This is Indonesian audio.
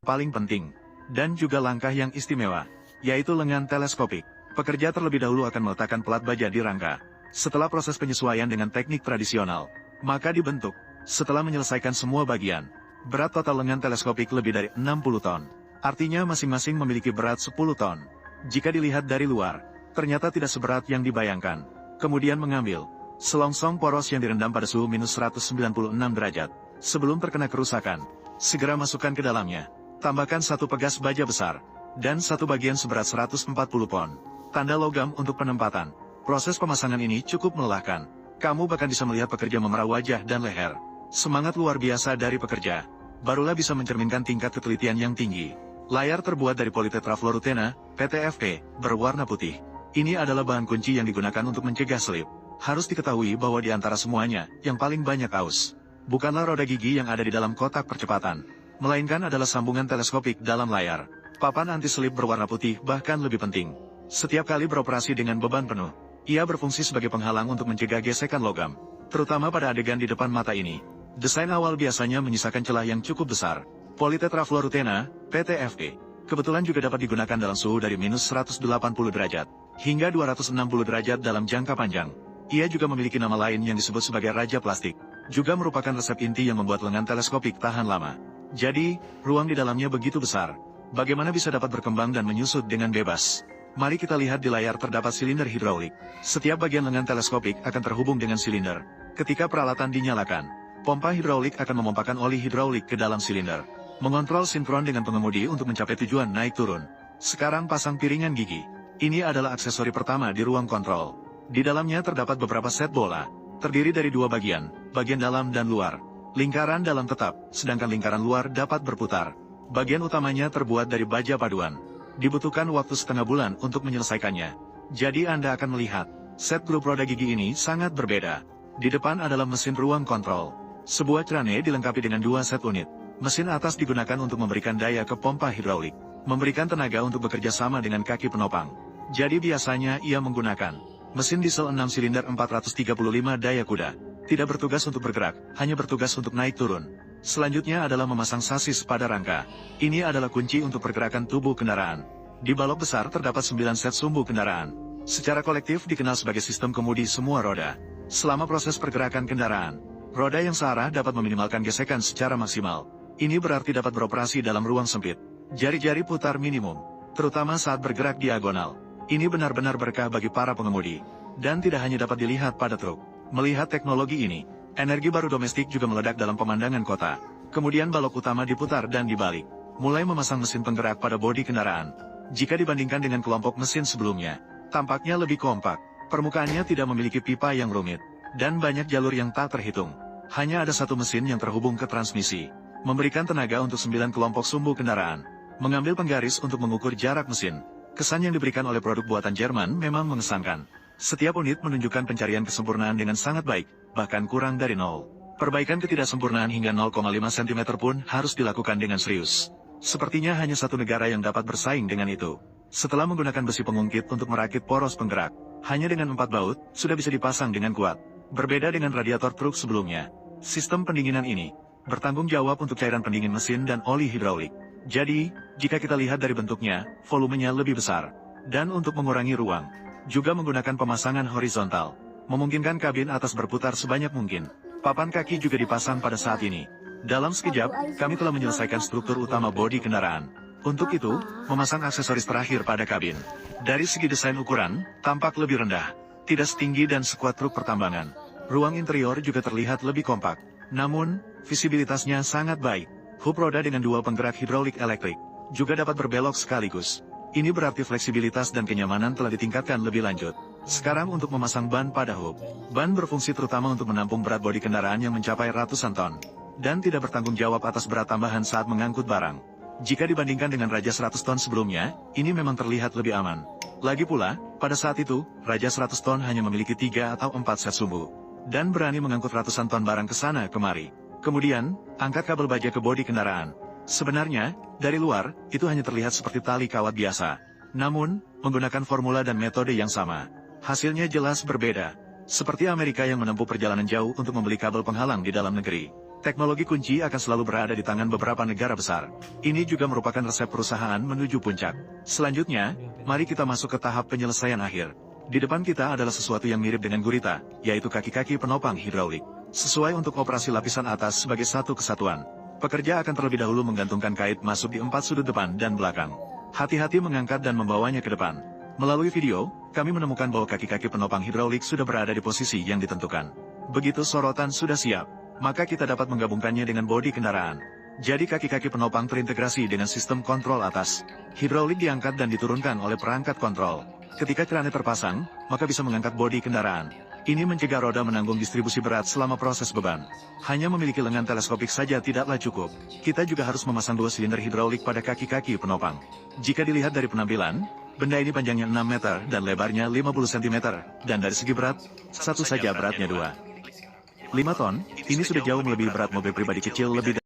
paling penting, dan juga langkah yang istimewa, yaitu lengan teleskopik. Pekerja terlebih dahulu akan meletakkan pelat baja di rangka. Setelah proses penyesuaian dengan teknik tradisional, maka dibentuk. Setelah menyelesaikan semua bagian, berat total lengan teleskopik lebih dari 60 ton. Artinya masing-masing memiliki berat 10 ton. Jika dilihat dari luar, ternyata tidak seberat yang dibayangkan. Kemudian mengambil selongsong poros yang direndam pada suhu minus 196 derajat. Sebelum terkena kerusakan, segera masukkan ke dalamnya. Tambahkan satu pegas baja besar, dan satu bagian seberat 140 pon. Tanda logam untuk penempatan. Proses pemasangan ini cukup melelahkan. Kamu bahkan bisa melihat pekerja memerah wajah dan leher. Semangat luar biasa dari pekerja. Barulah bisa mencerminkan tingkat ketelitian yang tinggi. Layar terbuat dari politetrafluorutena, PTFE, berwarna putih. Ini adalah bahan kunci yang digunakan untuk mencegah selip. Harus diketahui bahwa di antara semuanya, yang paling banyak aus, bukanlah roda gigi yang ada di dalam kotak percepatan, melainkan adalah sambungan teleskopik dalam layar. Papan anti-selip berwarna putih bahkan lebih penting. Setiap kali beroperasi dengan beban penuh, ia berfungsi sebagai penghalang untuk mencegah gesekan logam, terutama pada adegan di depan mata ini. Desain awal biasanya menyisakan celah yang cukup besar. Politetrafluorutena, PTFE, kebetulan juga dapat digunakan dalam suhu dari minus 180 derajat, hingga 260 derajat dalam jangka panjang. Ia juga memiliki nama lain yang disebut sebagai Raja Plastik, juga merupakan resep inti yang membuat lengan teleskopik tahan lama. Jadi, ruang di dalamnya begitu besar. Bagaimana bisa dapat berkembang dan menyusut dengan bebas? Mari kita lihat di layar terdapat silinder hidraulik. Setiap bagian lengan teleskopik akan terhubung dengan silinder. Ketika peralatan dinyalakan, pompa hidraulik akan memompakan oli hidraulik ke dalam silinder, mengontrol sinkron dengan pengemudi untuk mencapai tujuan naik turun. Sekarang pasang piringan gigi. Ini adalah aksesori pertama di ruang kontrol. Di dalamnya terdapat beberapa set bola, terdiri dari dua bagian dalam dan luar. Lingkaran dalam tetap, sedangkan lingkaran luar dapat berputar. Bagian utamanya terbuat dari baja paduan. Dibutuhkan waktu setengah bulan untuk menyelesaikannya. Jadi Anda akan melihat, set grup roda gigi ini sangat berbeda. Di depan adalah mesin ruang kontrol. Sebuah crane dilengkapi dengan dua set unit. Mesin atas digunakan untuk memberikan daya ke pompa hidraulik, memberikan tenaga untuk bekerja sama dengan kaki penopang. Jadi biasanya ia menggunakan mesin diesel 6 silinder 435 daya kuda. Tidak bertugas untuk bergerak, hanya bertugas untuk naik turun. Selanjutnya adalah memasang sasis pada rangka. Ini adalah kunci untuk pergerakan tubuh kendaraan. Di balok besar terdapat 9 set sumbu kendaraan. Secara kolektif dikenal sebagai sistem kemudi semua roda. Selama proses pergerakan kendaraan, roda yang searah dapat meminimalkan gesekan secara maksimal. Ini berarti dapat beroperasi dalam ruang sempit. Jari-jari putar minimum, terutama saat bergerak diagonal. Ini benar-benar berkah bagi para pengemudi. Dan tidak hanya dapat dilihat pada truk. Melihat teknologi ini, energi baru domestik juga meledak dalam pemandangan kota. Kemudian balok utama diputar dan dibalik, mulai memasang mesin penggerak pada bodi kendaraan. Jika dibandingkan dengan kelompok mesin sebelumnya, tampaknya lebih kompak. Permukaannya tidak memiliki pipa yang rumit, dan banyak jalur yang tak terhitung. Hanya ada satu mesin yang terhubung ke transmisi, memberikan tenaga untuk 9 kelompok sumbu kendaraan. Mengambil penggaris untuk mengukur jarak mesin. Kesan yang diberikan oleh produk buatan Jerman memang mengesankan. Setiap unit menunjukkan pencarian kesempurnaan dengan sangat baik, bahkan kurang dari 0. Perbaikan ketidaksempurnaan hingga 0,5 cm pun harus dilakukan dengan serius. Sepertinya hanya satu negara yang dapat bersaing dengan itu. Setelah menggunakan besi pengungkit untuk merakit poros penggerak, hanya dengan 4 baut, sudah bisa dipasang dengan kuat. Berbeda dengan radiator truk sebelumnya, sistem pendinginan ini bertanggung jawab untuk cairan pendingin mesin dan oli hidraulik. Jadi, jika kita lihat dari bentuknya, volumenya lebih besar. Dan untuk mengurangi ruang, juga menggunakan pemasangan horizontal, memungkinkan kabin atas berputar sebanyak mungkin. Papan kaki juga dipasang pada saat ini. Dalam sekejap, kami telah menyelesaikan struktur utama bodi kendaraan. Untuk itu, memasang aksesoris terakhir pada kabin. Dari segi desain ukuran, tampak lebih rendah, tidak setinggi dan sekuat truk pertambangan. Ruang interior juga terlihat lebih kompak. Namun, visibilitasnya sangat baik. Hub roda dengan dua penggerak hidraulik elektrik juga dapat berbelok sekaligus. Ini berarti fleksibilitas dan kenyamanan telah ditingkatkan lebih lanjut. Sekarang untuk memasang ban pada hub. Ban berfungsi terutama untuk menampung berat bodi kendaraan yang mencapai ratusan ton, dan tidak bertanggung jawab atas berat tambahan saat mengangkut barang. Jika dibandingkan dengan Raja 100 ton sebelumnya, ini memang terlihat lebih aman. Lagi pula, pada saat itu, Raja 100 ton hanya memiliki 3 atau 4 set sumbu, dan berani mengangkut ratusan ton barang ke sana kemari. Kemudian, angkat kabel baja ke bodi kendaraan. Sebenarnya, dari luar, itu hanya terlihat seperti tali kawat biasa. Namun, menggunakan formula dan metode yang sama, hasilnya jelas berbeda. Seperti Amerika yang menempuh perjalanan jauh untuk membeli kabel penghalang di dalam negeri. Teknologi kunci akan selalu berada di tangan beberapa negara besar. Ini juga merupakan resep perusahaan menuju puncak. Selanjutnya, mari kita masuk ke tahap penyelesaian akhir. Di depan kita adalah sesuatu yang mirip dengan gurita, yaitu kaki-kaki penopang hidraulik. Sesuai untuk operasi lapisan atas sebagai satu kesatuan. Pekerja akan terlebih dahulu menggantungkan kait masuk di 4 sudut depan dan belakang. Hati-hati mengangkat dan membawanya ke depan. Melalui video, kami menemukan bahwa kaki-kaki penopang hidraulik sudah berada di posisi yang ditentukan. Begitu sorotan sudah siap, maka kita dapat menggabungkannya dengan bodi kendaraan. Jadi kaki-kaki penopang terintegrasi dengan sistem kontrol atas. Hidraulik diangkat dan diturunkan oleh perangkat kontrol. Ketika kerannya terpasang, maka bisa mengangkat bodi kendaraan. Ini mencegah roda menanggung distribusi berat selama proses beban. Hanya memiliki lengan teleskopik saja tidaklah cukup. Kita juga harus memasang 2 silinder hidraulik pada kaki-kaki penopang. Jika dilihat dari penampilan, benda ini panjangnya 6 meter dan lebarnya 50 cm, dan dari segi berat, satu saja beratnya 2,5 ton, ini sudah jauh melebihi berat mobil pribadi kecil lebih dari